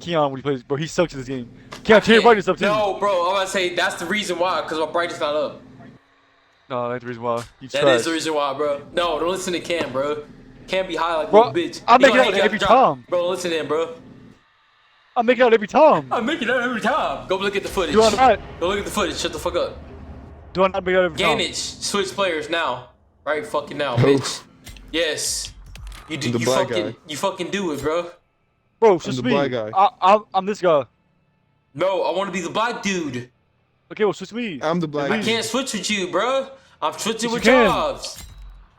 Keon when he plays, bro. He sucks in this game. Keon, turn your brightness up too. No, bro. I'm about to say that's the reason why, because my brightness not up. No, that's the reason why. You That trash. is the reason why, bro. No, don't listen to Cam, bro. Cam be high like a Bro, little bitch. I'm He making gonna out hang you every the drop. time. Bro, listen to him, bro. I'm making out every time. I'm making that every time. Go look at the footage. Do I not? Go look at the footage. Shut the fuck up. Do I not make out every time? Gainage, switch players now. Right fucking now, bitch. Yes. You do. You fucking do it, bro. Bro, switch I'm the me. black guy. I'm this guy. No, I want to be the black dude. Okay, well, switch me. I'm the black I dude. can't switch with you, bro. I'm switching Yes, with you can. jobs.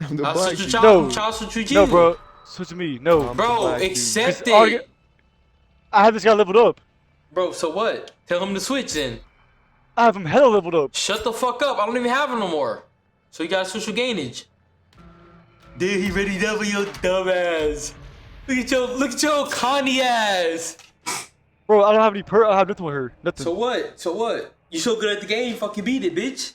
I'm the I'll black switch with dude. jobs. No. I'll switch with you. No, bro. Switch to me. No. Bro, black dude. accept Cause it. I have this guy leveled up. Bro, so what? Tell him to switch then. I have him hella leveled up. Shut the fuck up. I don't even have him no more. So you gotta switch with Gainage. Dude, he ready to double your dumb ass. Look at your Connie ass. Bro, I don't have any I have nothing with her. Nothing. So what? So what? You so good at the game, you fucking beat it, bitch.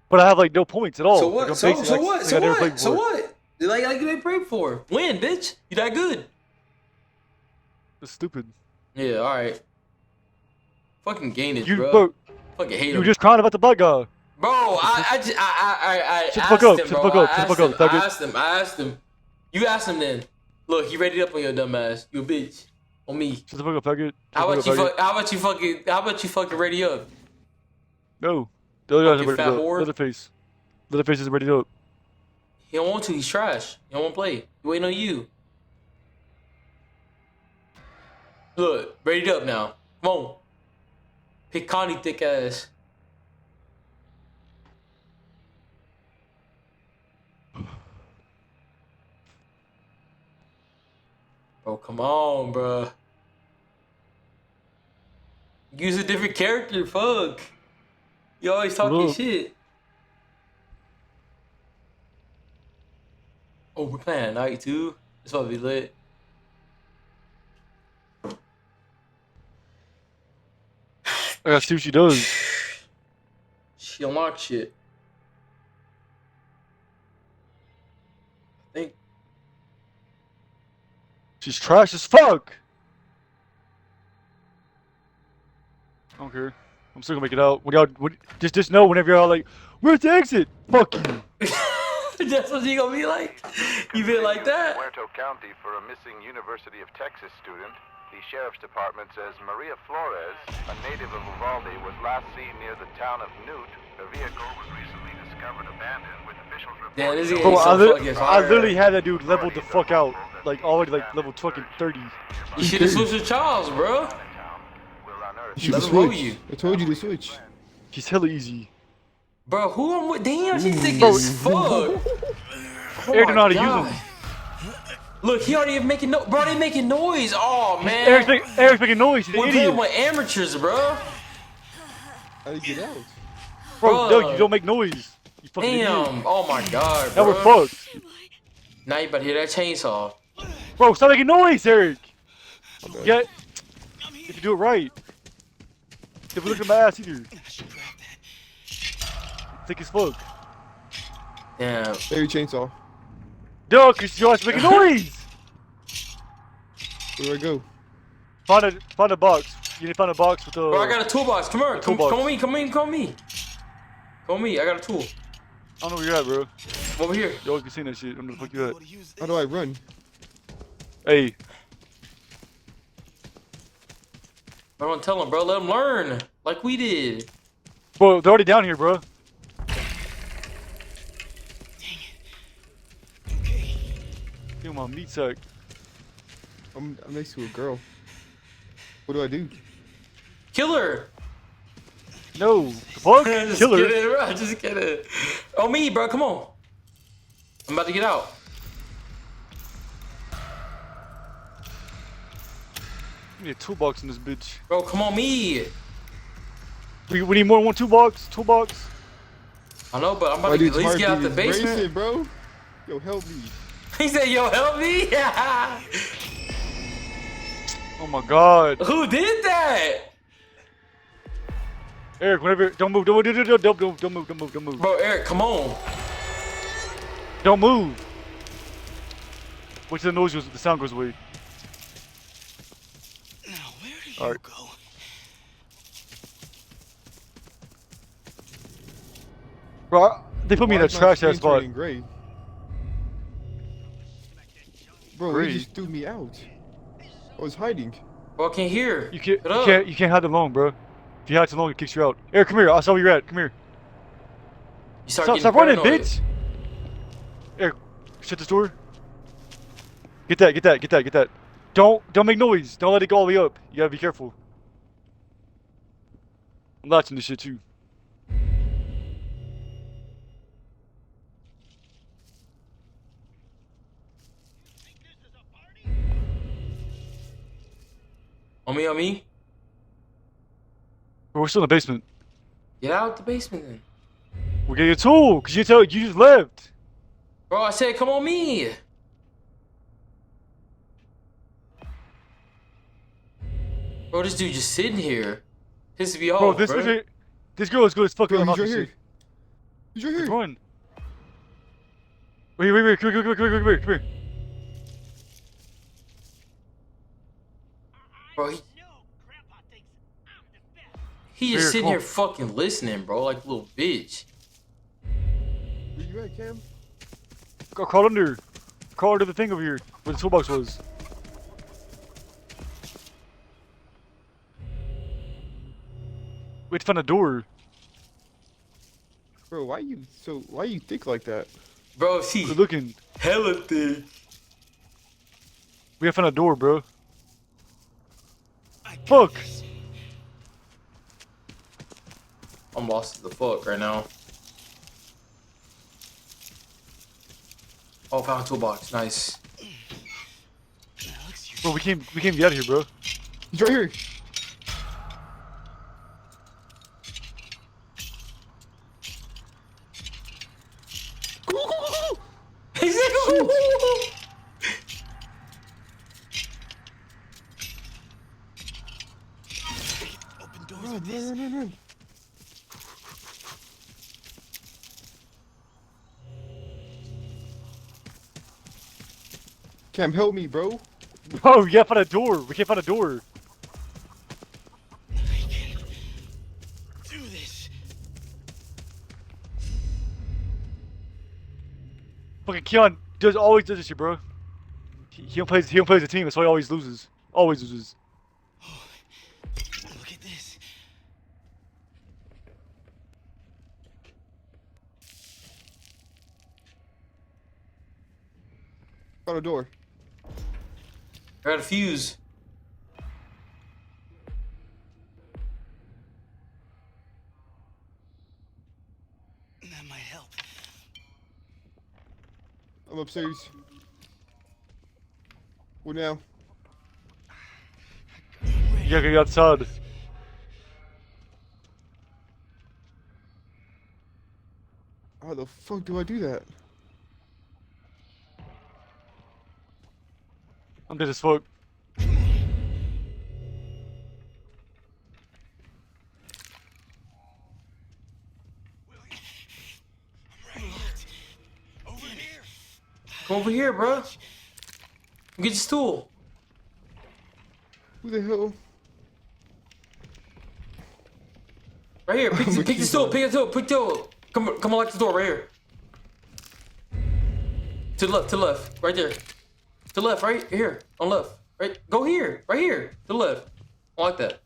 But I have like no points at all. So what? Like, So I'm basic, like, what? like So I never what? played So before. what? Like you ain't prayed for. Win, bitch. You that good. That's stupid. Yeah, alright. Fucking Gainage, You, bro. bro, Fucking hate you him. were just crying about the black guy. Bro, I Shut the asked fuck up, him, shut the bro. fuck up, I shut the fuck up, faggot. I asked him. You asked him then. Look, he ready up on your dumb ass. You a bitch. On me. Shut the fuck up, faggot. How about you fucking ready up? No. The other guy's Fucking ready fat up. whore. Leatherface. Leatherface is ready up. He don't want to, he's trash. He don't want to play. He waiting on you. Look, ready up now. Come on. Pick Connie thick ass. Bro, come on, bro. Use a different character, fuck. You always talking Look. shit. Oh, we're playing at night too? It's about to be lit. I gotta see what she does. She unlocked shit. I think. She's trash as fuck. I don't care. I'm still gonna make it out. When y'all, just know whenever y'all like, where's the exit? Fuck you. That's what you gonna be like? You been like that? Puerto County for a missing University of Texas student. The sheriff's department says Maria Flores, a native of Uvalde, was last seen near the town of Newt. Her vehicle was recently discovered abandoned, with officials Damn, this reporting. game Bro, so fucking I fire. literally had that dude leveled the fuck out. Like already like level fucking 30. You should have switched with Charles, bro. You Let should him roll switch. you. I told you to switch. He's hella easy. Bro, who I'm with? Damn, she thick Bro. as fuck. Oh Eric my know how to God. use them. Look, he already making no. Bro, they making noise. Oh man. Eric's making noise. He's an We're idiot. playing with amateurs, bro. How do you get out? Bro, Bro. no, you don't make noise. You fucking idiot. Damn. Oh my God, Now bro. we're fucked. Now you about to hear that chainsaw. Bro, stop making noise, Eric. Yeah. If you do it right. If we look at my ass either. Thick as fuck. Damn. Maybe chainsaw. No, cause your ass making noise. Where do I go? Find a box. You need to find a box with the. Bro, I got a toolbox. Come here. Come toolbox. on me. Come on me. Come on me. Come on me. I got a tool. I don't know where you're at, bro. Come over here. You always be seeing that shit. I don't know the fuck you at. How do I run? Hey, I don't tell him, bro. Let him learn, like we did. bro, they're already down here, bro. Give him my meat sack. I'm next to a girl. What do I do? Kill her. No, the fuck? Just Kill her. kidding, bro. Just kidding. Oh, me, bro. Come on. I'm about to get out. We need a toolbox in this bitch. Bro, come on, me. We need more than one toolbox. Toolbox. I know, but I'm about My to at dude's least get out the heartbeat is basement. racing, bro. Yo, help me. He said, yo, help me. Oh my god. Who did that? Eric, whenever don't move, don't move. Bro, Eric, come on. Don't move. Wait till the noise goes, the sound goes away. Now, where All right. Go. Bro, they put me in Why a is my trash screen ass spot. turning gray? Bro, Gray? they just threw me out. I was hiding. Bro, I can't hear. You can't, Shut up. you can't hide alone, bro. If you hide too long, it kicks you out. Eric, come here. I saw where you're at. Come here. You start Stop, getting stop running, paranoid. bitch. Eric, shut this door. Get that, get that, get that, get that. Don't make noise. Don't let it go all the way up. You gotta be careful. I'm latching this shit too. On me, on me. Bro, we're still in the basement. Get out the basement then. We're getting a tool, cause you just left. Bro, I said come on me. Bro, this dude just sitting here. Pissing me off, Bro, bro. this girl is good as fuck. Bro, at he's right unlocking here. shit. He's right here. Run. Wait, come here. Bro, he just Here, sitting come here on. fucking listening, bro, like a little bitch. Where you at, Cam? Crawl under. Crawl under the thing over here, where the toolbox was. We have to find a door. Bro, why you think like that? Bro, see, We're looking. hella thick. We have to find a door, bro. Fuck. I'm lost as the fuck right now. Oh, found a toolbox. Nice. Bro, we can't get out of here, bro. He's right here. He's like, Open doors Run, with this. run. Cam, help me, bro. Bro, we gotta find a door. We can't find a door. I can do this. Fucking Keon always does this shit, bro. He don't plays the team. That's why he always loses. Always loses. Look at this. Found a door. I got a fuse. That might help. I'm upstairs. What now? You gotta get outside. How the fuck do I do that? I'm dead as fuck. Over here. Come over here, bro. Get your stool. Who the hell? Right here. Pick the stool. Pick the stool. Pick the stool. Come unlock the door right here. To the left. Right there. To the left, right here. On left. Right. Go here. Right here. To the left. Unlock that.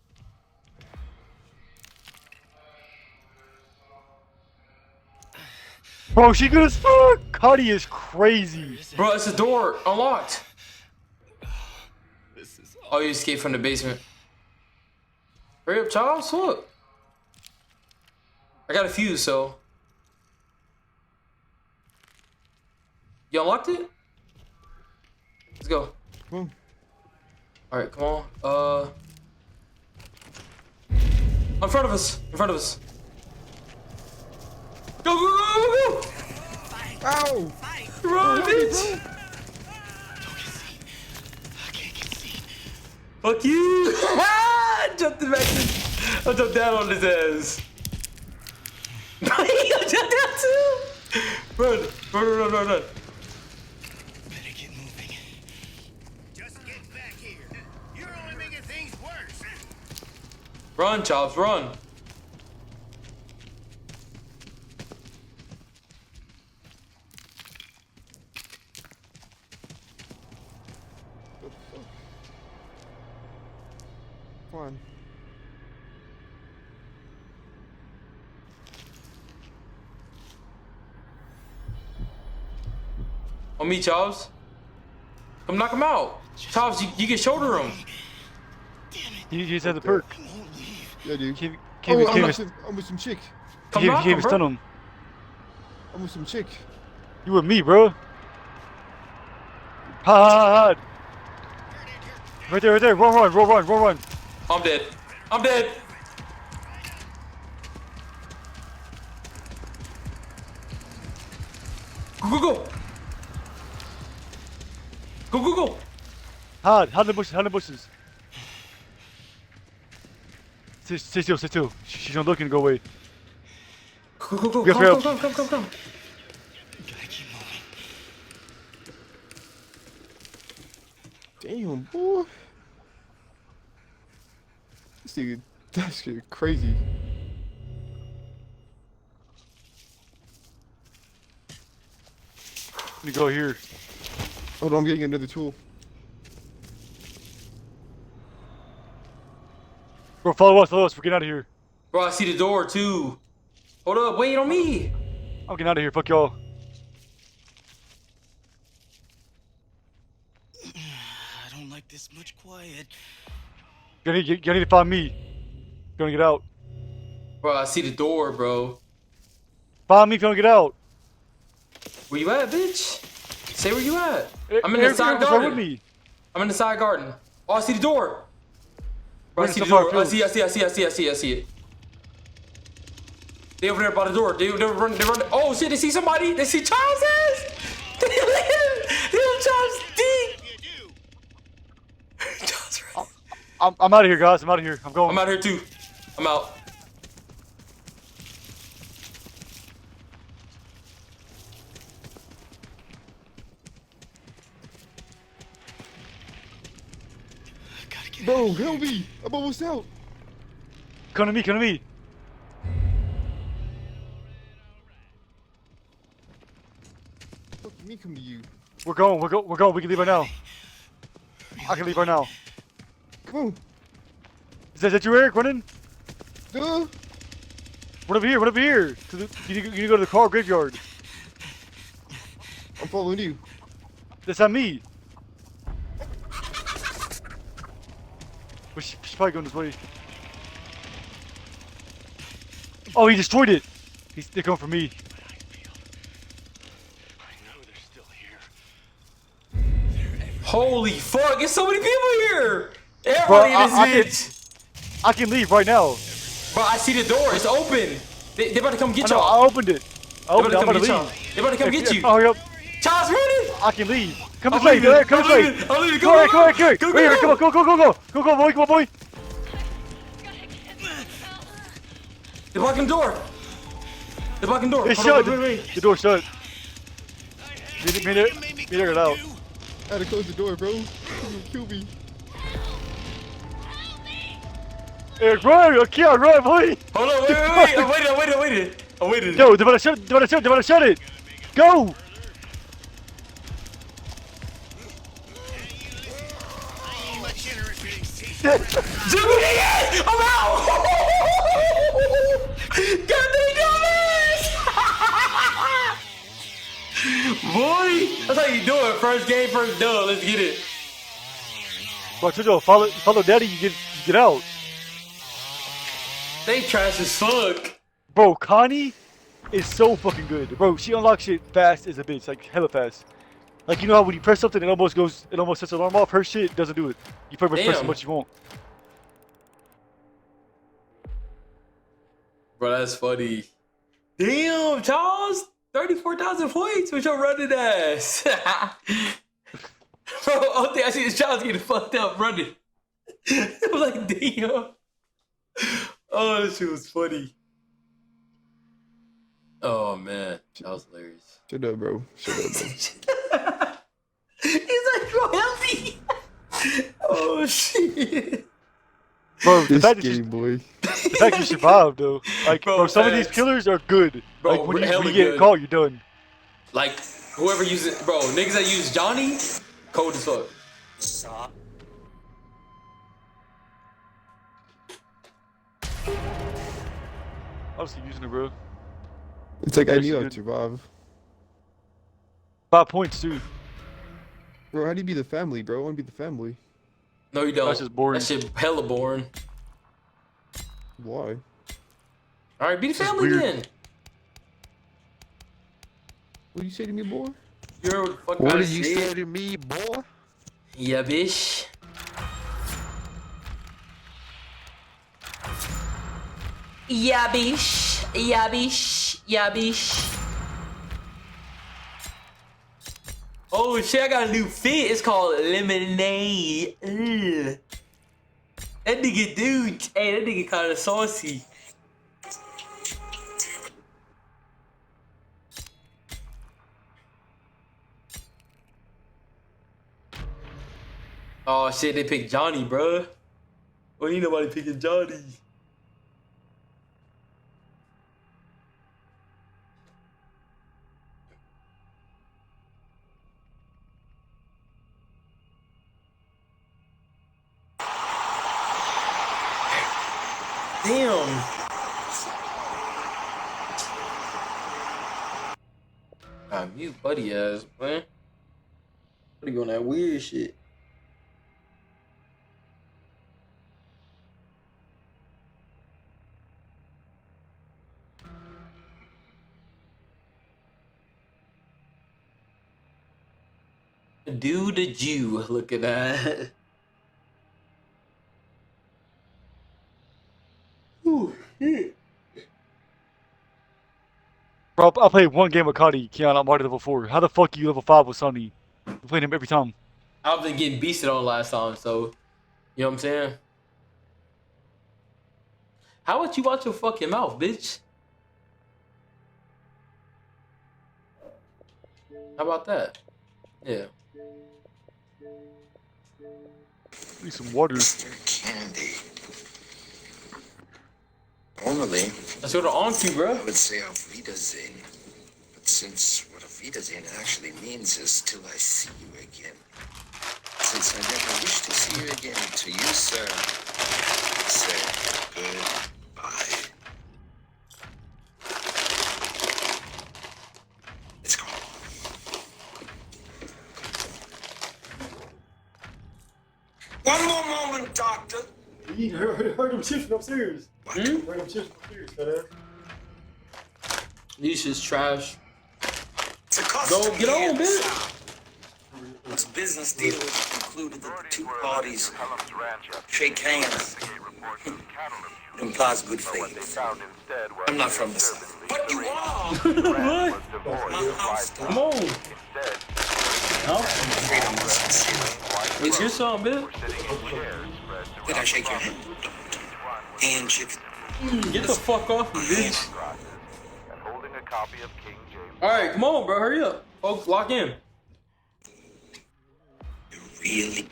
Bro, she good as fuck. Cuddy is crazy. Bro, it's a door. Unlocked. This is Oh, you escaped from the basement. Hurry up, Charles. Look. I got a fuse, so. You unlocked it? Let's go. Come on. Alright, come on. In front of us. In front of us. Go, go, go, go, go! Ow! Run, bitch! Don't get seen. I can't get seen. Fuck you! I jumped back. I jumped down on his ass. I jumped down too! Run. Better get moving. Just get back here. You're only making things worse. Run, Chops, run. What the fuck? Come on. On me, Chops. Come knock him out. Chops, you can shoulder him. He just had the perk. Yeah, dude. Can't Oh, even I'm with some chick. Come knock him, stun bro. him. I'm with some chick. You with me, bro. Hide. Right there, right there. Run. I'm dead. I'm dead. Go. Go. Hide in the bushes, Stay still. She's not looking to go away. Go. We have Come. Gotta keep moving. Damn, boy. This nigga, that shit crazy. Let me go here. Hold on, I'm getting another tool. Bro, follow us. We're getting out of here. Bro, I see the door too. Hold up, wait on me. I'm getting out of here. Fuck y'all. I don't like this much quiet. You need to find me. Gonna get out. Bro, I see the door, bro. Find me if you don't get out. Where you at, bitch? Say where you at. I'm in the Eric, side Eric was right garden. with me. I'm in the side garden. Oh, I see the door. Bro, I Where's see the the door. fire I see it. They over there by the door. They run. Oh shit! They see somebody. They see Charles' ass. They on Charles' dick. Charles, I'm out of here, guys. I'm out of here. I'm going. I'm out here too. I'm out. Gotta get Bro, help me! I'm almost out. Come to me. Fuck me, come to you. We're going. We can leave right now. I can leave right now. Come on. Is that you, Eric? Running? Duh. Run over here. You need to go to the car graveyard. I'm following you. That's not me. Well, she's probably going this way. Oh, he destroyed it. They're coming for me. I know they're still here. Holy fuck! There's so many people here. Everybody in this bitch. I can leave right now. Bro, I see the door. It's open. They about to come get I know, y'all. I opened it. They about to I'm come about to get y'all. leave. They about to come get you. Oh, hurry up. Charles, running. I can leave. Come I'm this way, leaving. Eric. Come I'm this way. leaving. I'm leaving. Come on. Right here. Go. Come on, boy. They're blocking the door. It's Hold shut. on, wait. The door's shut. Me and Eric got out. I had to close the door, bro. You're gonna kill me. Eric, run! Okay, run, boy! Hold on, wait. I'm waiting. Yo, they're about to shut it! Go! Jimmy, I'm out! God damn Boy, that's how you do it. First game, first dub. Let's get it. Bro, Jojo, follow daddy, you get out. They trash as fuck. Bro, Connie is so fucking good. Bro, she unlocks shit fast as a bitch, like hella fast. Like, you know how when you press something, it almost sets the alarm off? Her shit doesn't do it. You probably press as Damn. much as you want. Bro, that's funny. Damn, Charles. 34,000 points with your running ass. Bro, all thing I see is Charles getting fucked up running. I'm like, damn. Oh, that shit was funny. Oh, man. That was hilarious. Shut up, bro. He's like, bro, help me. Oh, shit. Bro, the This fact that game, you, boy. the fact you survived though, like, Bro, bro, some of these facts. killers are good. Bro, Like when hella you get good. caught, you're done. Like, whoever uses, bro, niggas that use Johnny, cold as fuck. Stop. I'm still using it, bro. It's like I This knew is I'd good. survive. 5 points too. Bro, how do you be the family, bro? I want to be the family. No, you don't. That's just boring. That shit hella boring. Why? All right, be the This is family weird. then. What do you say to me, boy? You're the fuck What out did of you shit. say to me, boy? Yeah, bitch. Yeah, bitch. Yeah, bitch. Yeah, bitch. Oh shit, I got a new fit. It's called lemonade. Ugh. That nigga, dude. Hey, that nigga kind of saucy. Oh shit, they picked Johnny, bruh. Well, ain't nobody picking Johnny. Damn. Mute buddy ass, man. What are you on that weird shit? Do the Jew, look at that. Ooh, shit. Bro, I played one game with Cuddy, Keon. I'm already level 4. How the fuck you level 5 with Sonny? You playing him every time. I've been getting beasted on last time, so you know what I'm saying? How about you watch your fucking mouth, bitch? How about that? Yeah. Need some water. Mr. Candy. Normally, Let's go to Onky, bro. I would say auf Wiedersehen. But since what auf Wiedersehen actually means is till I see you again. Since I never wish to see you again, to you, sir, I say goodbye. Let's go. One more moment, Doctor. You heard him shifting upstairs. What? Heard him shifting upstairs, fat ass. These shit's trash. It's a custom Go, get on, here, bitch. sir. This business deal was concluded that the two parties shake hands. It implies good faith. I'm not from the South. But you are! What? My house, Come on. No? Freedom was sincere. It's your song, bitch. Did I shake your hand? Handshake. Get the fuck off me, bitch. And holding a copy of King James. Alright, come on, bro. Hurry up. Folks, lock in. You really?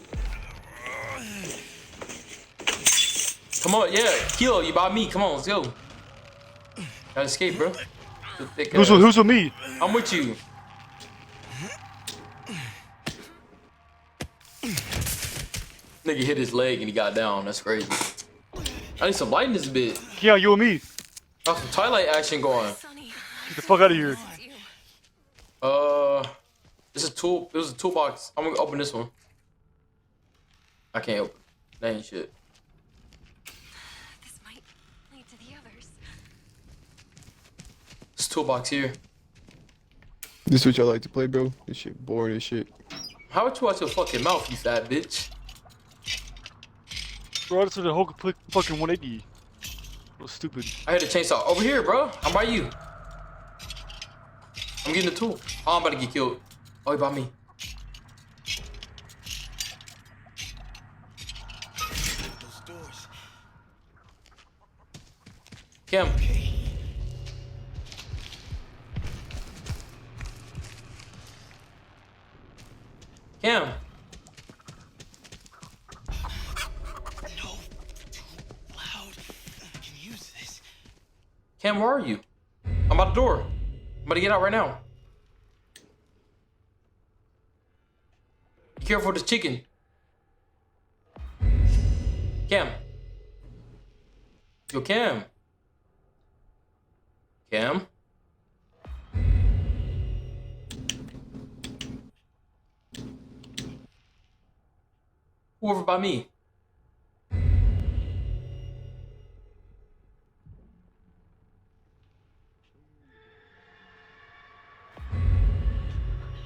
Come on, yeah. Kilo, you by me. Come on, let's go. Gotta escape, bro. The thick ass. Who's with me? I'm with you. Nigga hit his leg and he got down. That's crazy. I need some light in this bit. Keon, you and me. Got some Twilight action going. Get the fuck out of here. This is tool. It was a toolbox. I'm gonna open this one. I can't open. That ain't shit. This might lead to the others. This toolbox here. This what y'all like to play, bro? This shit boring as shit. How about you watch your fucking mouth, you fat bitch? Bro, this is a whole complete fucking 180. That stupid. I had a chainsaw over here, bro. I'm by you. I'm getting the tool. Oh, I'm about to get killed. Oh, he by me. Those doors. Kim. Kim. No. Cam, where are you? I'm out the door. I'm about to get out right now. Be careful with this chicken. Cam. Yo, Cam. Cam. Who over by me?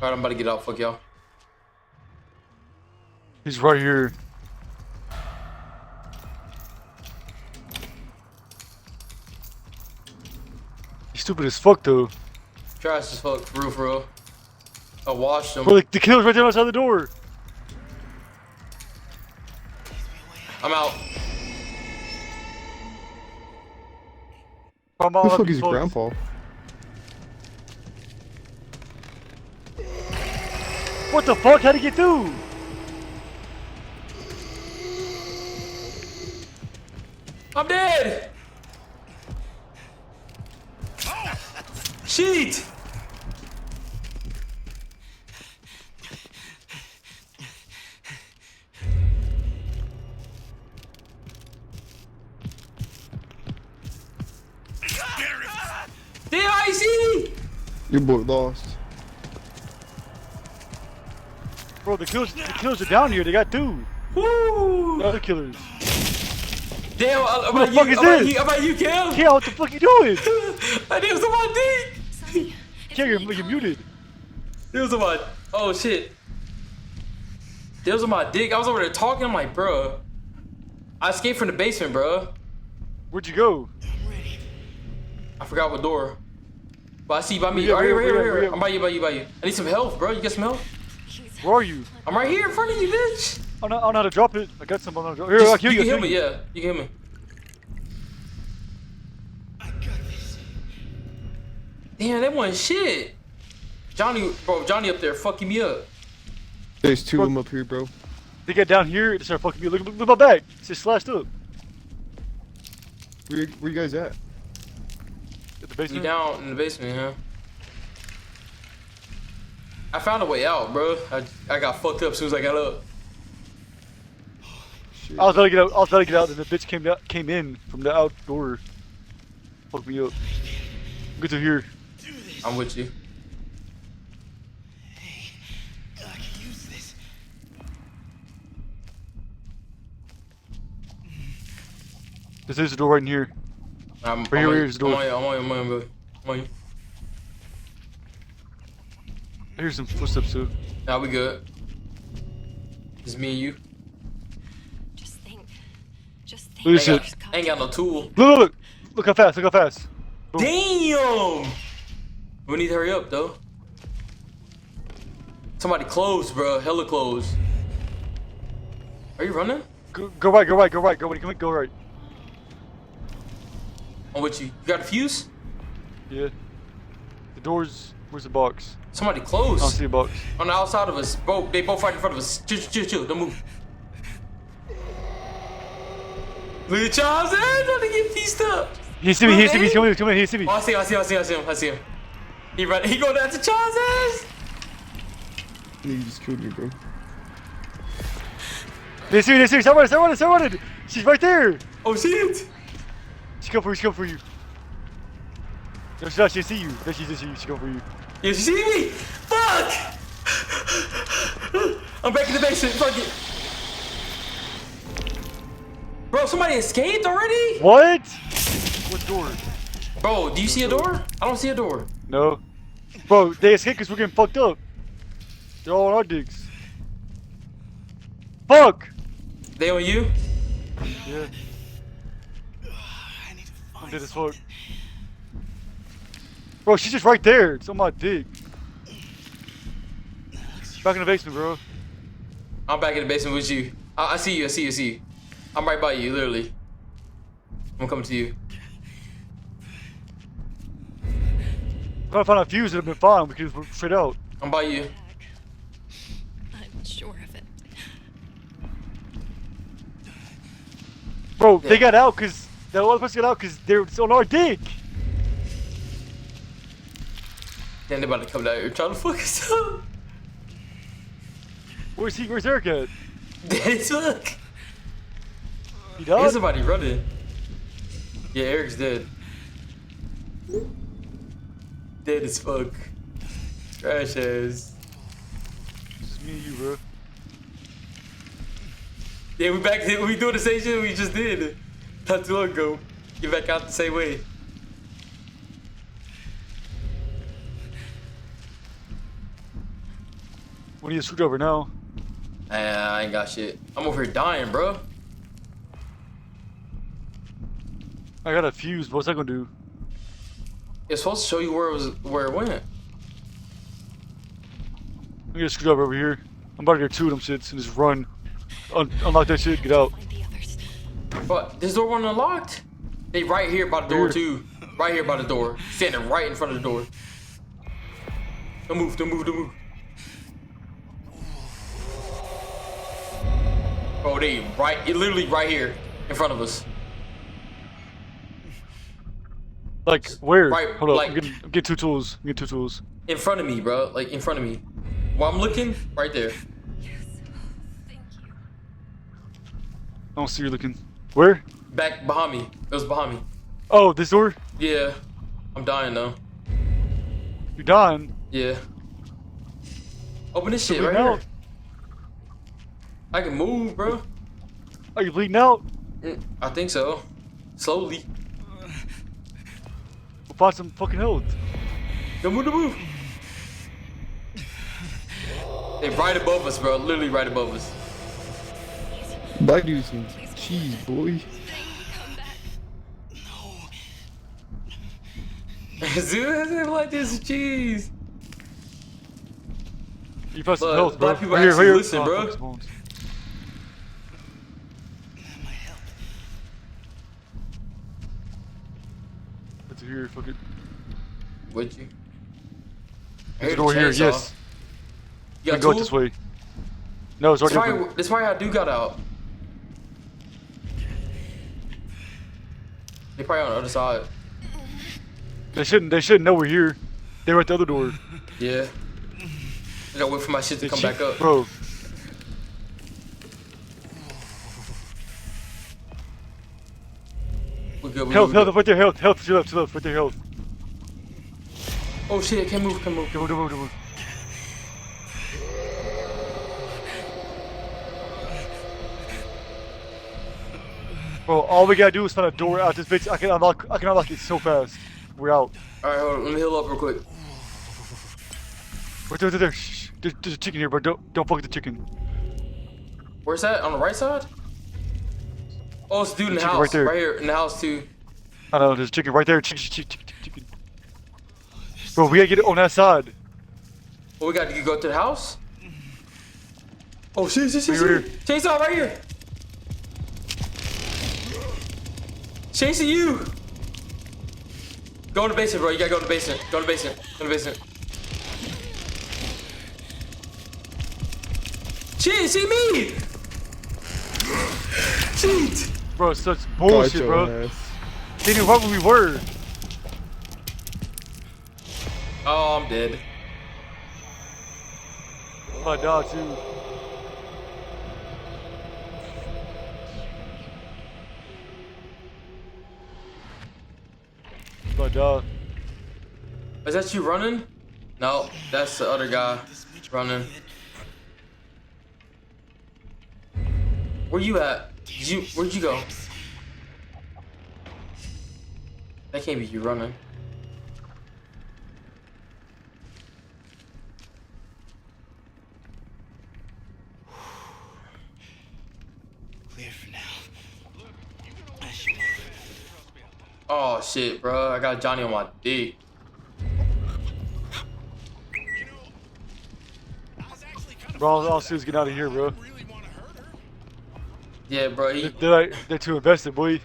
Alright, I'm about to get out. Fuck y'all. He's right here. He's stupid as fuck though. Trash as fuck, for real, for real. I washed him. Bro, like, the killer's right there outside the door. I'm out. I'm Who all the up fuck these is fucks. Grandpa? What the fuck? How'd he get through? I'm dead! Shit! Damn, I see! Your boy lost. Bro, the killers are down here. They got two. Woo! The other killers. Damn, What the fuck is this? How about you, Cam? Yeah, what the fuck you doing? My name's on my dick! Sonny, Yeah, you're muted. It was on my. Oh shit. It was on my dick. I was over there talking. I'm like, bro. I escaped from the basement, bro. Where'd you go? I forgot what door. But I see you by me. Yeah, Right here, yeah, right here, yeah, right here. yeah. I'm by you, by you, by you. I need some health, bro. You got some health? he's Where are you? I'm right here in front of you, bitch. I don't know how to drop it. I got some. I don't know how to drop it. Here, Just, I'll kill you you. can heal I'll me, kill you. yeah. You can heal me. Damn, that wasn't shit. Johnny, bro, Johnny up there fucking me up. There's two of them up here, bro. They get down here. They start fucking me. Look at my back. It's just slashed up. Where you guys at? At the You basement. down in the basement, huh? I found a way out, bro. I got fucked up as soon as I got up. Shit. I was about to get out. I was about to get out, and the bitch came in from the outdoor. Fucked me up. Good to hear. I'm with you. This is the door right in here. I'm Right here, on you. here's the door. I'm on you. I'm on you. I hear some footsteps too. Now we good. Just me and you. just think. Just think. Look at this Ain't shit. got, ain't got no tool. Look! Look how fast! Look how fast! Boom. Damn! We need to hurry up, though. Somebody close, bro. Hella close. Are you running? Go right! Go right! Go right! Go right! Go right! I'm with you. You got a fuse? Yeah. The doors. Where's the box? Somebody I don't close. see a box. On the outside of us. They both right in front of us. Chill. Don't move. Look at Charles. Trying to get pieced up. He see me! He see me! He's coming! He's coming! He see me! Oh, I see him. He go down to Charles' ass. You just killed me, bro. They see me! They see me! Stop running! Stop running! She's right there! Oh, shit. She's coming for you! She's coming for you! No, she's not. She see you. No, she see you. She's coming for you. Yeah, you see me? Fuck! I'm back in the basement. Fuck it. Bro, somebody escaped already? What? What door? Bro, do you see a door? I don't see a door. No. Bro, they escaped because we're getting fucked up. They're all on our dicks. Fuck! They on you? Yeah. I'm dead as fuck. Bro, she's just right there. It's on my dick. Back in the basement, bro. I'm back in the basement with you. I see you. I'm right by you, literally. I'm coming to you. If I found a fuse, it'd have been fine because we're straight out. I'm by you. I'm sure of it. Bro, they got out because the other person got out because they're on our dick. Then they about to come down here trying to fuck us up. Where's he? Where's Eric at? Dead as fuck. He There's died? somebody running. Yeah, Eric's dead. Dead as fuck. Trash ass. Just me and you, bro. Yeah, we doing the same shit we just did not too long ago. Get back out the same way. We need a screwdriver now. I ain't got shit. I'm over here dying, bro. I got a fuse, but what's that gonna do? It's supposed to show you where it went. Let me get a screwdriver over here. I'm about to get two of them shits and just run. Unlock that shit, get out. Find the others. But this door wasn't unlocked. They right here by the door Weird. too. Right here by the door. Standing right in front of the door. Don't move, don't move, don't move. Oh, they literally right here in front of us. Like, where? Right, Hold up, like- I'm getting two tools. I'm getting two tools. In front of me, bro. Like in front of me. While I'm looking, right there. Yes. Thank you. I don't see you looking. Where? Back behind me. It was behind me. Oh, this door? Yeah. I'm dying though. You're dying. Yeah. Open this shit Bleeding right out. here. I can move, bro. Are you bleeding out? I think so. Slowly. We'll find some fucking health. Don't move, don't move. They right above us, bro. Literally right above us. Buy you some cheese, boy. Come back. Dude, like this cheese. You found some Look, health, bro. black people Right here, actually right here. listen, Oh, bro. fuck, his bones. It's here, fuck it. Would you? There's a door here, yes. You We got go two? this way. No, it's That's already probably, open. that's probably how dude got out. They probably on the other side. They shouldn't know we're here. They were at the other door. Yeah. I gotta wait for my shit to come back up. Bro. We good, we Health, good, we health, good. right there, health, to the left, right there, health. Oh shit, can't move, can't move. Come on, come on, come on. Bro, all we gotta do is find a door out this bitch. I can unlock it so fast. We're out. Alright, hold on, let me heal up real quick. Right there, right there. Shh. There's a chicken here, bro. Don't fuck with the chicken. Where's that? On the right side? Oh, it's a dude in the Chicken house. right there. Right here, in the house too. I know, there's a chicken right there. Chicken. Bro, we gotta get it on that side. Oh, we gotta go to the house? Oh shit, Right here. Chainsaw right here! Chasing you! Go in the basement, bro. You gotta go in the basement. Go in the basement. Go in the basement. Shit, see me! Shit! Bro, it's such Got bullshit, your bro. ass. They knew right where we were. Oh, I'm dead. My dog, too. My dog. Is that you running? No, that's the other guy running. Where you at? Where'd you go? That can't be you running. Clear for now. Oh shit, bro. I got Johnny on my dick. Bro, all I see is get out of here, bro. Yeah, bro. They're too invested, boy.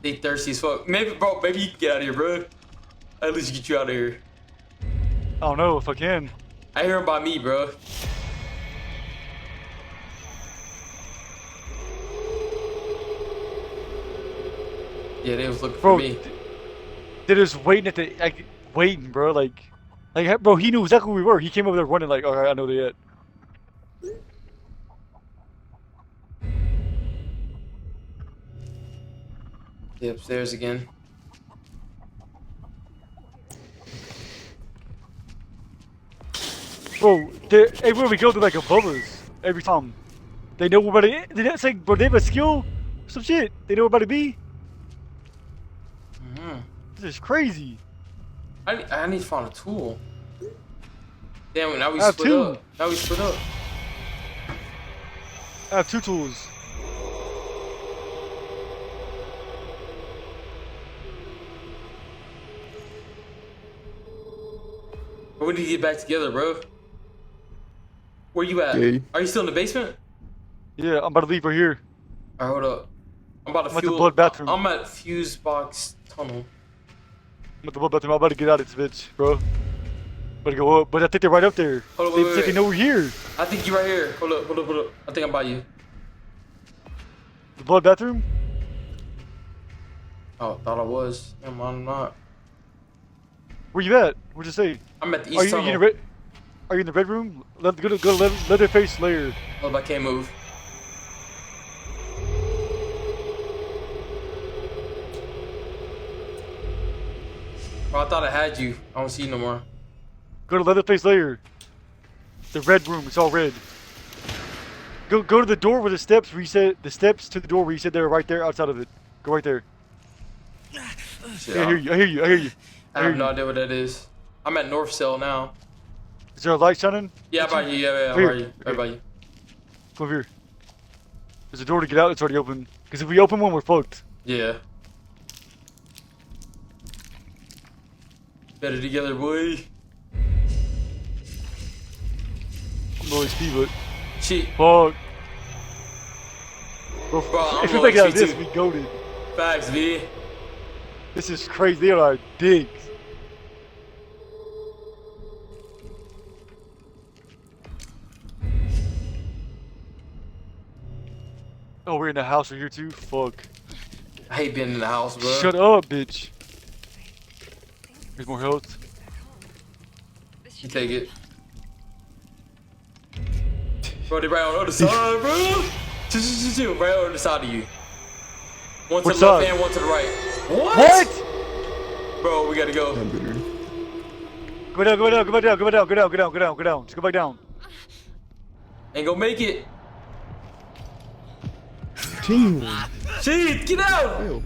They thirsty as fuck. Maybe, bro. Maybe you can get out of here, bro. At least get you out of here. I don't know if I can. I hear him by me, bro. Yeah, they was looking Bro, for me. They're just waiting at the like waiting, bro. Like, bro, he knew exactly where we were. He came over there running like, all right, I know they at. They upstairs again. Bro, everywhere we go, they're like above us every time. They know we're about to. They not saying, bro, they have a skill, some shit. They know we're about to be. This is crazy. I need to find a tool. Damn, now we I have split two. up. Now we split up. I have 2 tools. But we need to get back together, bro. Where you at? Okay. Are you still in the basement? Yeah, I'm about to leave right here. Alright, hold up. I'm about to I'm at the fuel. blood bathroom. I'm at Fuse Box Tunnel. I'm at the blood bathroom. I'm about to get out of this bitch, bro. About to go up, but I think they're right up there. Hold on, They wait, think they wait. know we're here. I think you right here. Hold up, hold up, hold up. I think I'm by you. The blood bathroom. Oh, thought I was. Damn, I'm not. Where you at? What'd you say? I'm at the Are east you in the tunnel. red? Are you in the red room? Go to Leatherface layer. Hold up, I can't move. Bro, I thought I had you. I don't see you no more. Go to Leatherface layer. The red room. It's all red. Go to the door where the steps reset. The steps to the door where you said they were right there outside of it. Go right there. Shit, Yeah, I hear you. I hear you. I hear you. I have no idea what that is. I'm at North Cell now. Is there a light shining? Yeah, by you. Yeah, Here. by you. Right by you. Come over here. There's a door to get out. It's already open. Because if we open one, we're fucked. Yeah. Better together, boy. No HP, but Shit. fuck. Bro, I'm if we low make it out of HP this, too. we goaded. Facts, V. This is crazy. They are our digs. Oh, we're in the house right here too? Fuck. I hate being in the house, bro. Shut up, bitch. Here's more health. You take it. Bro, they right on the other side, bro. Chill, right on the side of you. One to Which the left side? and one to the right. What? What? Bro, we gotta go. I'm bitter. Go down, go down, go back down, go back down, go down, go down, go down, go down. Just go back down. Ain't gonna make it. Team. Shit, get out! Hell.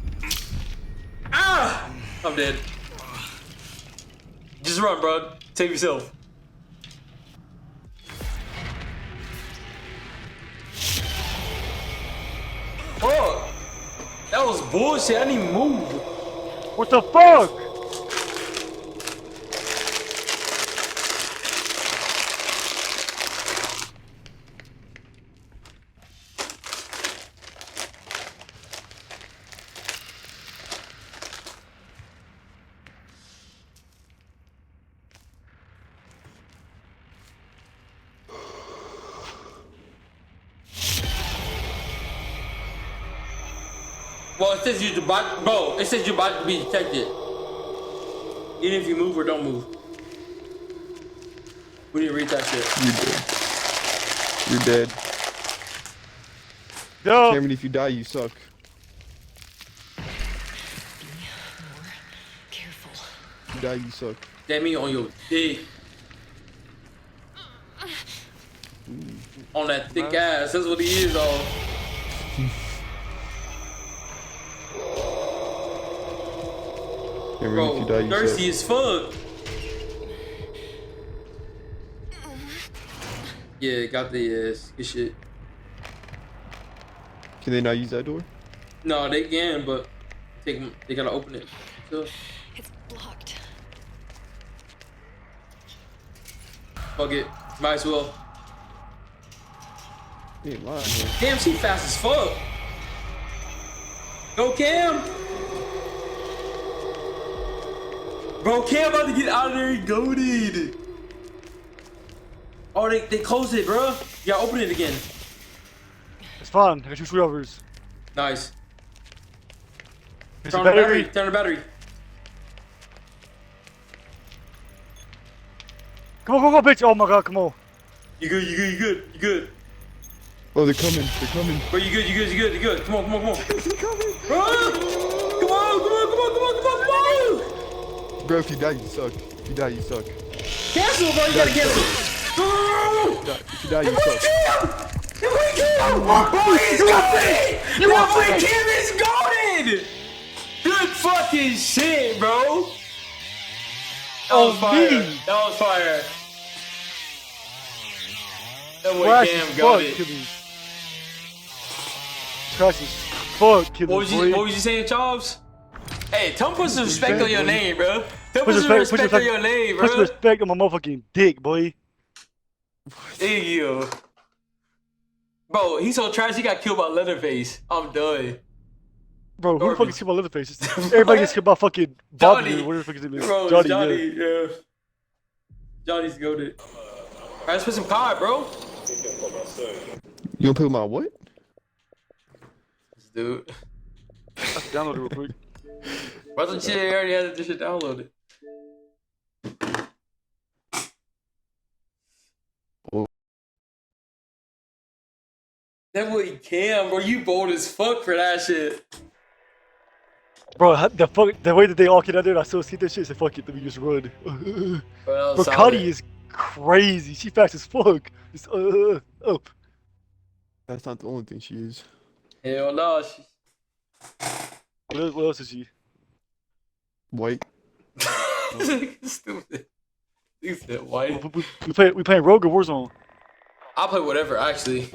Ah! I'm dead. Just run, bro. Save yourself. Oh! That was bullshit. I didn't even move. What the fuck? Well, it says you're about, bro. It says you're about to be detected. Even if you move or don't move. We need to read that shit. You're dead. You're dead. No. Cameron, if you die, you suck. Careful. If you die, you suck. That me on your dick. On that thick ass. That's what he is, though. Cameron, if you die, Bro, you thirsty suck. as fuck. Yeah, got the ass. Good shit. Can they not use that door? No, they can, but they gotta open it. So, It's blocked. fuck it. Might as well. You ain't lying, man. Damn, she fast as fuck. Go, Cam. Bro, Cam about to get out of there. He goated. Oh, they closed it, bro. You gotta open it again. It's fine. I got 2 screwdrivers. Nice. There's Turn a on the battery. battery. Turn on the battery. Come on, bitch! Oh my god, come on. You good, you good, you good, you good. Oh, they're coming. They're coming. Bro, you good, you good, you good, you good. Come on, come on, come on. They're coming. Bro! Come on, come on, come on, come on, come on, come on! Bro, if you die, you suck. If you die, you suck. Cancel, bro, you gotta cancel. No! If you die, you suck. Bro, he's golden! That boy Kim is golden! Good fucking shit, bro. That was fire. me. That was fire. That boy Trash Cam as got fuck, it. Killy. Trash as fuck, Killy. What was you saying, Chops? Hey, tell him put some respect on your name, bro. Tell him put some respect on your name, Put some bro. respect on my motherfucking dick, boy. Thank you. Bro, he's so trash he got killed by Leatherface. I'm done. Bro, who the fuck Garbage. is killed by Leatherface? Everybody gets killed by fucking Bobby Johnny. or whatever the fuck his name is. Bro, Johnny, Johnny, yeah. yeah. Johnny's goated. Alright, let's put some COD, bro. You gonna play with my what? Let's do it. I have to download it real quick. Bro, I thought you already had this shit downloaded. Oh. That boy Cam, bro, you bold as fuck for that shit. Bro, the way that they all get out there, I still see that shit. Say fuck it, let me just run. Bro, Bro, Connie is crazy. She fast as fuck. Just up. That's not the only thing she is. Hell no. What else is she? White. Stupid. You said white. We playing Rogue or Warzone? I'll play whatever, actually.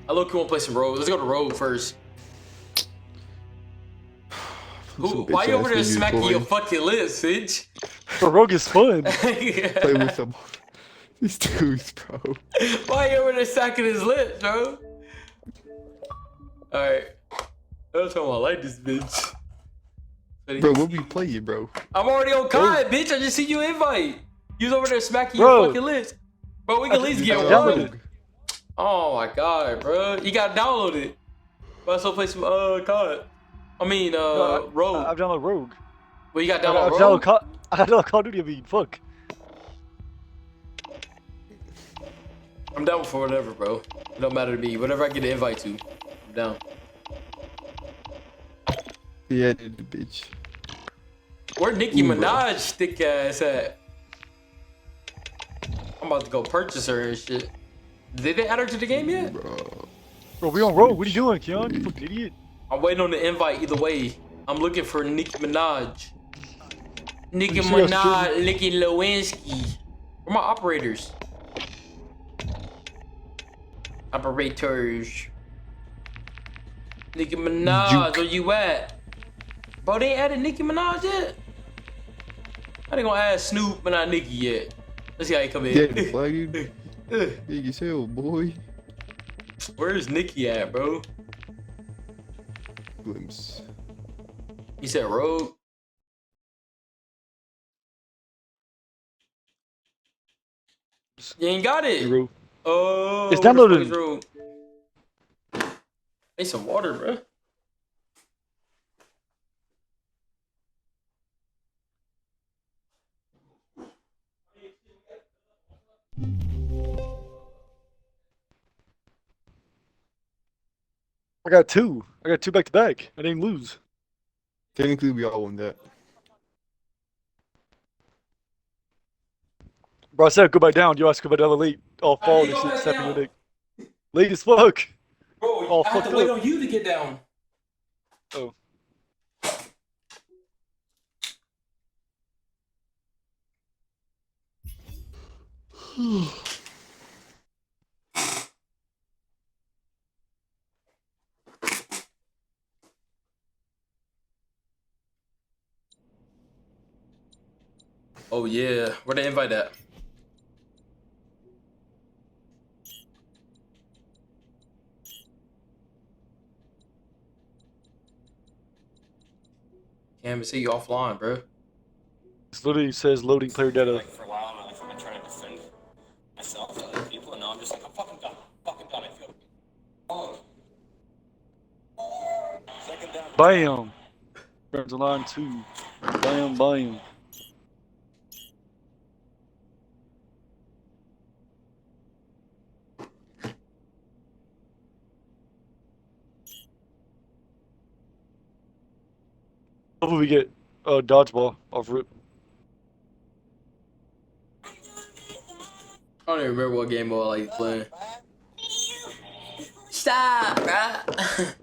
I look, you want to play some Rogue. Let's go to Rogue first. Who, why you over there smacking your fucking lips, bitch? Bro, Rogue is fun. Play with some. These dudes, bro. Why you over there smacking his lips, bro? Alright. That's how I like this bitch. Bro, what we playing, bro? I'm already on COD, bitch. I just see you invite. You was over there smacking Bro. your fucking lips. Bro, we can at least get download one. Oh my god, bro. You gotta download it. But I still play some COD. I mean Rogue. I've downloaded Rogue. Well, you got I download Rogue? downloaded Call of Duty, I mean, fuck. I'm down for whatever, bro. It don't matter to me. Whatever I get an invite to, I'm down. Yeah, the bitch. Where Nicki Ooh, bro. Minaj stick ass at? I'm about to go purchase her and shit. Did they add her to the game yet? Bro, we on Rogue. What are you doing, Keon? You fucking idiot. I'm waiting on the invite either way. I'm looking for Nicki Minaj. Nicki You see us Minaj, Nicki Lewinsky. Where my operators? Operators. Nicki Minaj, where you at? Bro, they ain't added Nicki Minaj yet? How they gonna add Snoop but not Nicki yet? Let's see how he come in. Yeah, the flag, dude. Big as hell, boy. Where's Nicki at, bro? Glimpse. You said Rogue? You ain't got it. Bro. Oh, It's where the fuck downloaded. is Rogue? Need some water, bro. I got two. I got two back to back. I didn't lose. Technically, we all won that. Bro, I said go back down. You asked go back down late. All I fall did and go shit. back Snapping your down. dick. Late as fuck. Bro, Oh, I have fucked to wait up. on you to get down. Oh. Oh yeah, where the invite at? Can't see you offline, bro. This literally says loading player data. Like for a while in my life, I've been trying to defend myself to other people, and now I'm just like, I'm fucking done. Fucking done. I feel. Oh. Second down. Bam. Friends line 2. Bam, bam. Hopefully we get dodgeball off rip. I don't even remember what game mode I like playing. Stop, bruh.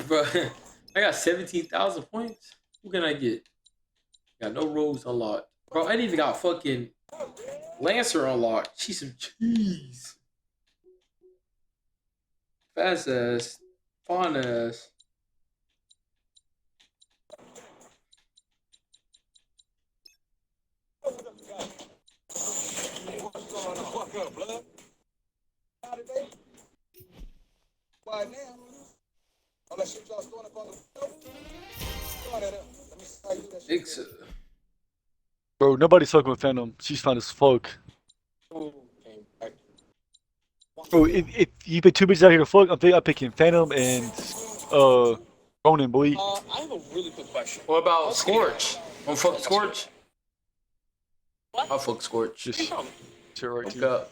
Bro, I got 17,000 points. Who can I get? Got no rogues unlocked. Bro, I ain't even got fucking Lancer unlocked. She's some cheese. Fast ass. Fun ass. Fix it. Bro, nobody's fucking with Phantom. She's fine as fuck. Bro, if you put two bitches out here to fuck, I'm picking Phantom and Ronin, boy. I have a really quick question. What about Scorch? Wanna fuck Scorch? I'll fuck Scorch. Just shit right Fuck too. up.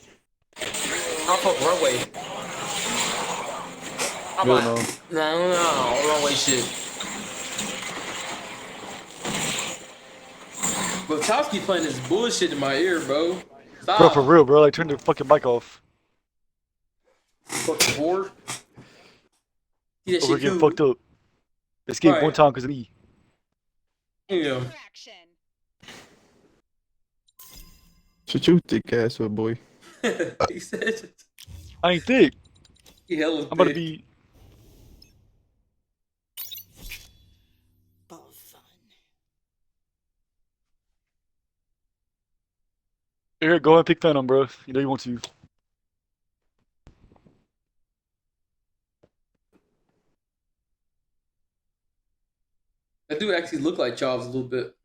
I'll fuck Runway. I'm Hell like, no, Runway shit. But Chowski playing this bullshit in my ear, bro. Stop. Bro, for real, bro. Like, turn the fucking mic off. Fucking whore. See that Or we're shit getting cool. fucked up. Escape Right. one time because of me. Yeah. Shut your thick ass up, boy. He said I ain't thick. he hella I'm about to thick. be. Here, go ahead and pick Phantom, bro. You know you want to. That dude actually look like Chops a little bit.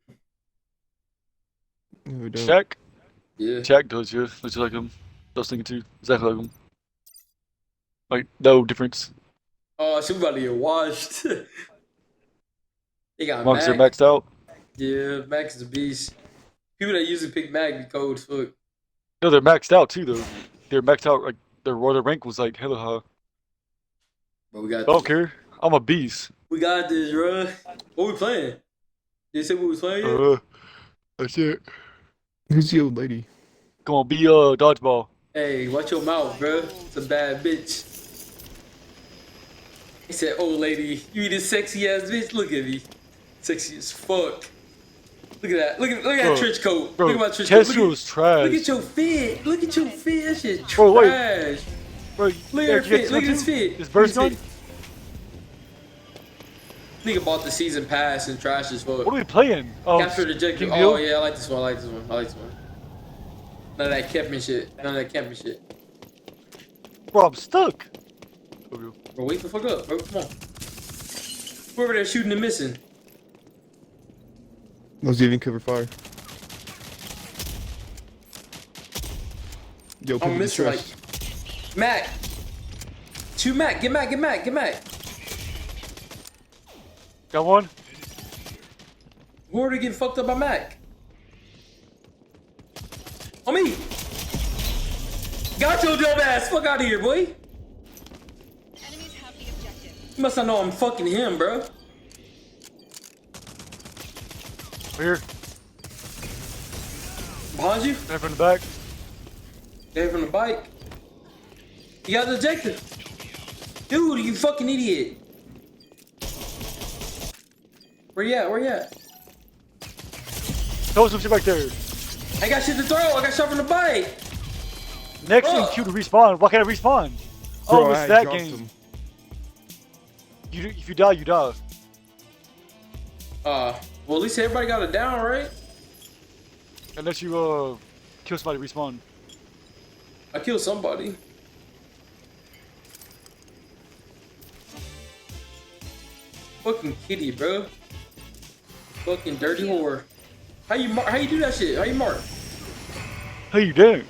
No, we don't. Shaq? Yeah. Shaq does, yeah. Looks like him. I was thinking too. Exactly like him. Like, no difference. Oh, she about to get washed. They got Monks are Mac. maxed out. Yeah, Mac is a beast. People that usually pick Mac be cold as fuck. No, they're maxed out too, though. They're maxed out, like, their rank was like hella high. But we got I don't care. I'm a beast. We got this, bro. What we playing? Did you say what we playing yet? That's it. Who's the old lady? Gonna be dodgeball. Hey, watch your mouth, bro. It's a bad bitch. He said, "Oh, lady, you this sexy ass bitch. Look at me, sexy as fuck. Look at that. Look at that Bro, trench coat. Bro, Look at my trench coat. Chester was trash. Look at your fit. Look at your fit. That shit trash. Bro, wait. Bro, Look at her fit. Look at his fit. This bird's Look at gun? his fit. Nigga bought the season pass and trash as fuck. What are we playing? Oh, Capture the objective. King Bill? Oh yeah, I like this one. I like this one. I like this one. None of that camping shit. None of that camping shit. Bro, I'm stuck. Bro, wake the fuck up, bro. Come on. Whoever there shooting and missing. Was even cover fire. Yo, I'm people missing like distress. Mac. Shoot Mac. Get Mac. Get Mac. Get Mac. Got one? Who already getting fucked up by Mac? On me. Got your dumb ass. Fuck out of here, boy. Enemies have the objective. You must not know I'm fucking him, bro. Here. Behind you. There from the back. There from the bike. You got the objective. Dude, you fucking idiot. Where you at? Where you at? Throw some shit back there. I got shit to throw. I got shot from the bike. Next Bro. in queue to respawn. Why can't I respawn? Bro, Oh, I it's had that dropped game. him. If you die, you die. Well, at least everybody got it down, right? Unless you kill somebody, respawn. I killed somebody. Fucking kitty, bro. Fucking dirty whore. How you do that shit? How you mark? How you doing?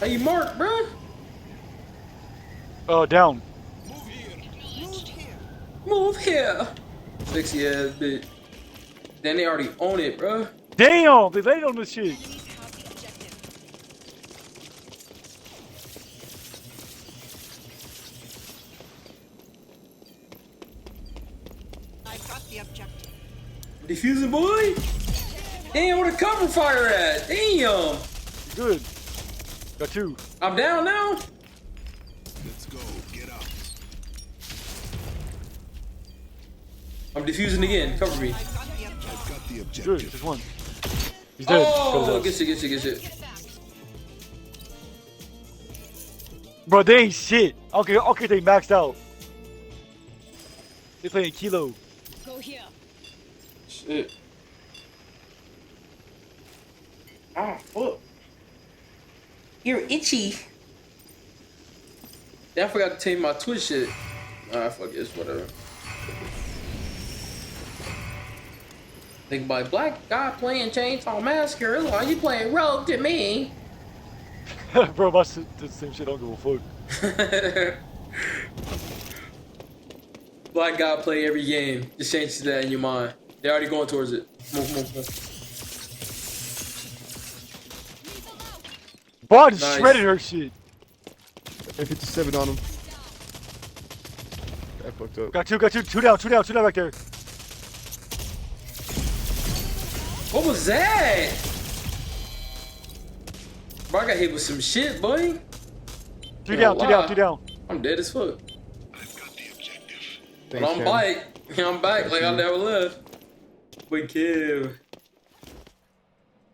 How you mark, bro? Down. Move here. Sexy ass bitch. Then they already own it, bro. Damn, they laid on this shit. the objective. Defusing boy. Damn, where the cover fire at? Damn. Good. Got 2. I'm down now. Let's go. Get up. I'm defusing again. Cover me. I've got the Good. objective. Just 1. He's dead. Oh, Got his get ass. shit. Bro, they ain't shit. I don't care if they maxed out. They playing Kilo. Go here. Shit. Ah, fuck. You're itchy. Yeah, I forgot to change my Twitch shit. Ah, fuck this, whatever. Think about black guy playing Chainsaw Massacre. Why you playing Rogue to me? Bro, my shit did the same shit. I don't give a fuck. Black guy play every game. Just change that in your mind. They're already going towards it. Come on. Bro, I just Nice. shredded her shit. M57 on him. I fucked up. Got 2 down back there. What was that? Bro, I got hit with some shit, boy. 3 Yeah, down, 2 wow. down, 2 down. I'm dead as fuck. I've got the objective. But Thanks, I'm Cam. back. I'm back like I never left. But Kev.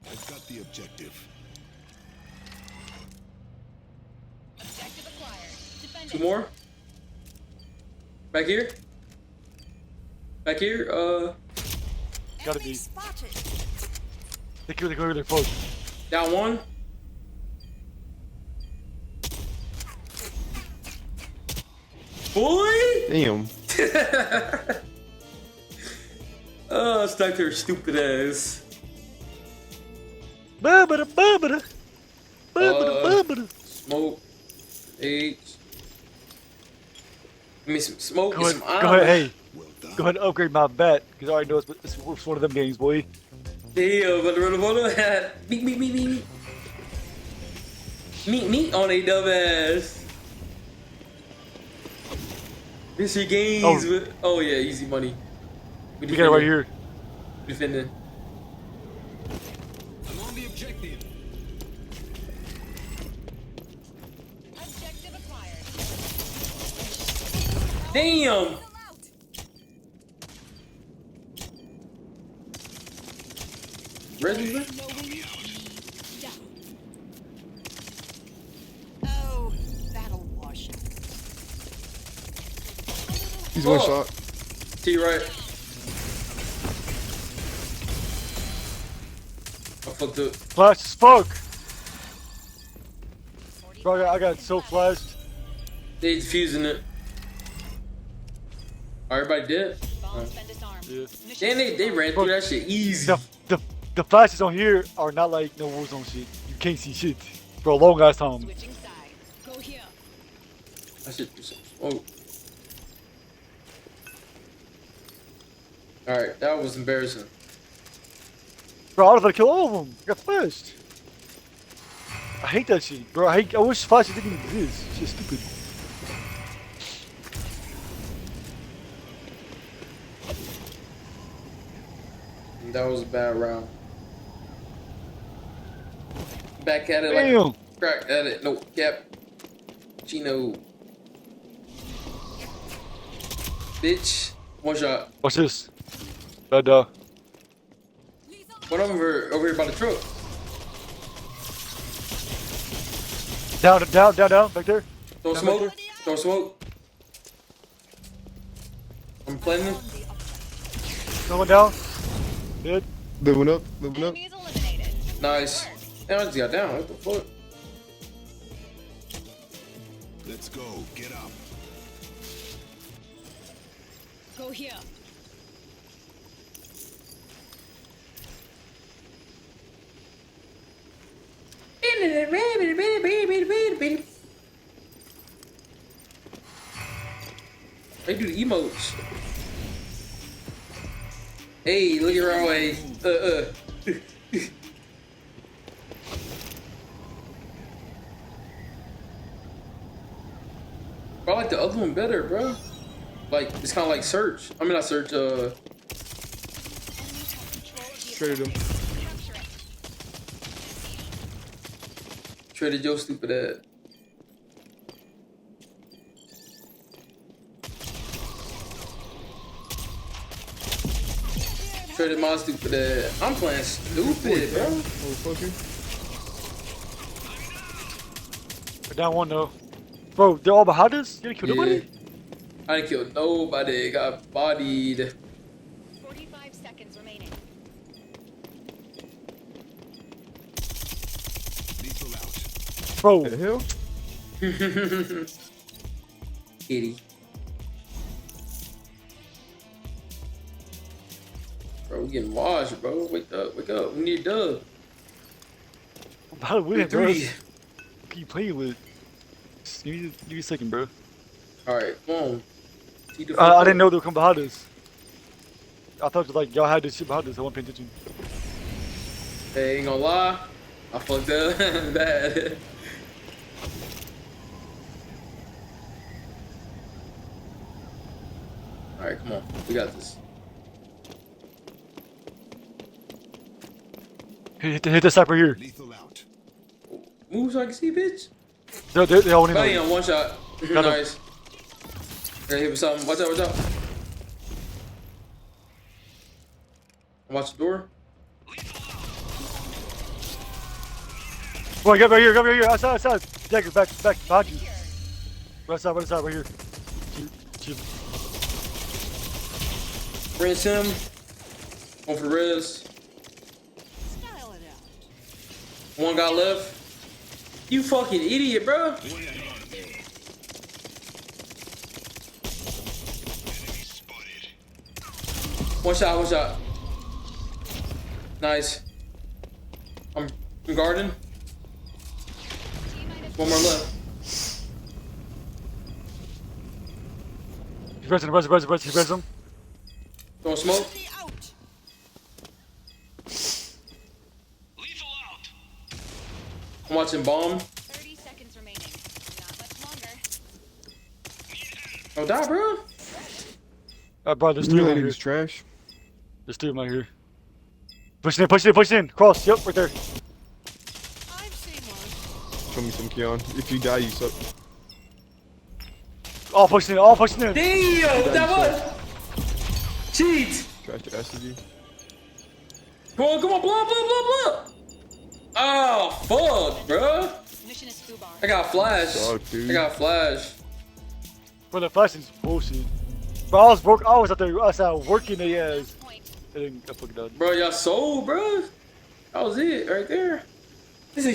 I've got the objective. Objective acquired. Defend 2 it. more. Back here. Gotta be. Enemy spotted. They go over there, fuck. Down 1. Boy! Damn. Oh, stuck to her stupid ass. Babada, babada. Babada. Smoke. H. Give me some smoke. Go and ahead, some go ahead, ammo. hey. Well done. Go ahead and upgrade my bat, because I already know it's one of them games, boy. Damn, but the meat on a dumb ass. This your games. Oh yeah, easy money. We got it right here. Defending. I'm on the objective. Objective acquired. Damn. Pull out. Reggie, Down. Oh, that'll wash out. He's one Oh. shot. T right. I fucked up. Flash as fuck. Bro, I got so flashed. They defusing it. Everybody dead? Bomb's been disarmed. Yeah. Damn, they ran through that shit easy. The flashes on here are not like no Warzone shit. You can't see shit for a long ass time. Switching sides. Go here. That shit was oh. Alright, that was embarrassing. Bro, I was about to kill all of them. I got flashed. I hate that shit, bro. I wish flashes didn't exist. It's just stupid. That was a bad round. Back at it Damn. like crack at it. No cap. Chino. Bitch. One shot. Watch this. What One over here by the truck. down, back there. Don't Down smoke. back Don't smoke. I'm planning. Someone down. Dead. Living up, living up. Enemies eliminated. Nice. Damn, I just got down. What the fuck? Let's go. Get up. Go here. They do the emotes. Hey, look your own way. Bro, I like the other one better, bro. Like, it's kind of like search. I mean, not search, Shredded him. Capture it. Traded your stupid ass. Traded my stupid ass. I'm playing stupid, bro. Motherfucker. We're down one though. Bro, they're all behind us? You didn't kill Yeah. nobody? I didn't kill nobody. Got bodied. 45 seconds remaining. Lethal out. Bro, What the hell? Kitty. Bro, we getting washed, bro. Wake up, wake up. We need a dub. I'm about to win, bro. 3-3. What are you playing with? Just give me a second, bro. Alright, come on. I didn't know they were coming behind us. I thought like y'all had this shit behind us. I wasn't paying attention. Hey, ain't gonna lie. I fucked up bad. Alright, come on. We got this. Hit the sniper here. Lethal out. Move so I can see, bitch. They all went in Bang there. on one shot. Got him. Nice. Gotta hit with something. Watch out, watch out. Watch the door. Boy, get right here, outside. Dagger, back, behind you. Right side, right here. Shoot. Rinse him. One for res. Style it out. One guy left. You fucking idiot, bro. Way ahead of you. Enemy spotted. One shot. Nice. I'm guarding. One more left. He's resing him. Don't smoke. Lethal out. I'm watching bomb. 30 seconds remaining. Not much longer. Don't die, bro. Bro, there's You three of really them is here. trash. There's three of them out here. Push it in. Cross, yep, right there. I've seen one. Show me some Keon. If you die, you suck. All pushing in. Damn, that was. Cheat. Trash ass of you. Come on, blow. Oh, fuck, bro. Mission is foobar. I got flash. Dog, dude. I got flash. Bro, the flash is bullshit. Bro, I was out there outside working the ass. Point. It didn't get fucking done. Bro, y'all sold, bro. That was it right there. This